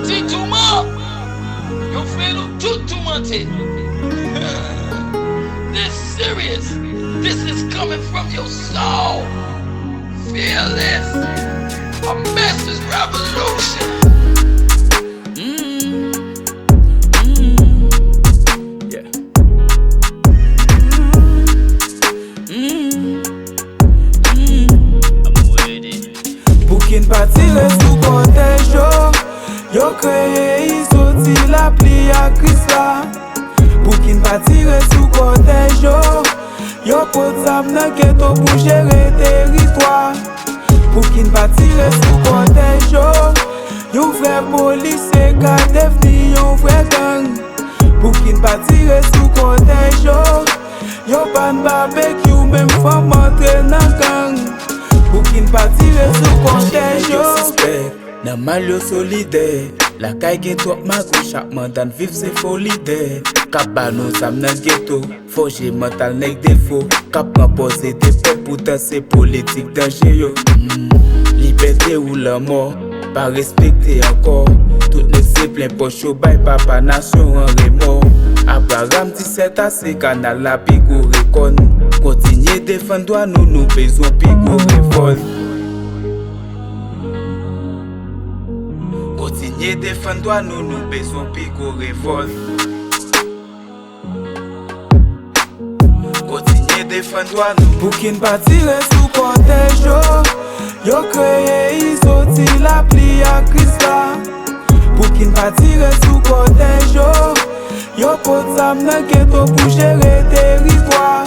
Titouma, yo fais nous tout tourmenter. This serious. This is coming from your soul. Fearless. A master's revolution. Yeah. I'm with it. Boukin pa tire sou kotej yo kreye isoti la pli a Kris la. Boukin pa tire sou kotej yo pot zam nan geto pou jere teritwa. Boukin pa tire sou kotej yo vre polise ka devni yon vre gang. Boukin pa tire sou kotej yo ban barbecue même fam entre nan gang. Boukin pa tire sou kotej yo nan mal yo solide. La kay gen trop magou, chaque mandan viv se folide. Kap ba nou sam nan ghetto, forge mental nek défaut. Kap pose de pep pourtant c'est politique danger yo. Liberté ou la mort, pas respecté encore. Tout nek se plein poche yo bay papa nation en remords. Abraham 17 a se canal la pigo recon. Continuer défendre droit nous besoin pigo révolte. Continuer défendre droit nous besoin pigo révolte. Continuer défendre droit nous. Boukin pa tire sou kotej yo kreye isoti la pli a Kris la. Boukin pa tire sou kotej yo pot zam nan geto pou jere teritwa.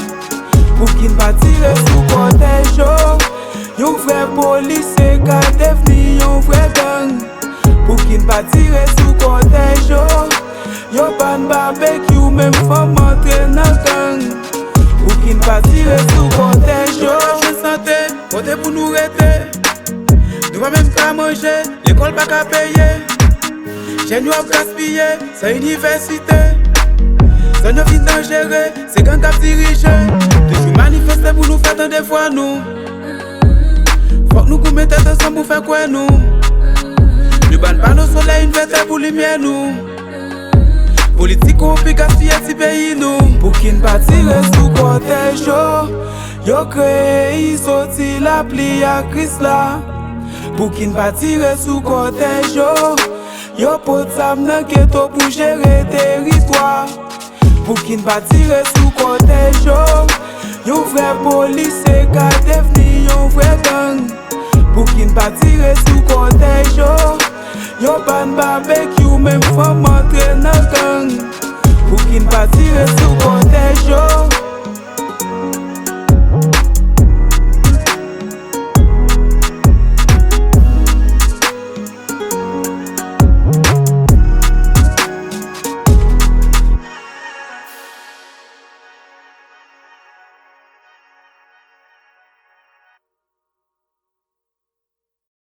Boukin pa tire sou kotej yo vre polise ka devni yon vre gang. Boukin pa tire sou kotej yo ban barbecue même fam entre nan gang. Boukin pa tire sou kotej yo santé, côté pour nous rete. Nous va même pas manger, l'école pas qu'à payer. J'ai nous à gaspiller, c'est université. Ça nous vient dangereux, c'est gang qui dirige. Toujours manifester pour nous faire tant de fois nous. Faut que nous mettons ensemble pour faire quoi nous. Nous ban pas nos soleils, une verte pour lumière nous. Politique ou puis gaspiller si pays nous. Boukin pa tire sou kotej yo kreye isoti la pli a Kris la. Boukin pa tire sou kotej yo pot zam nan geto pou jere teritwa. Boukin pa tire sou kotej yo vre polise ka devni yon vre gang. Boukin pa tire sou kotej yo ban barbe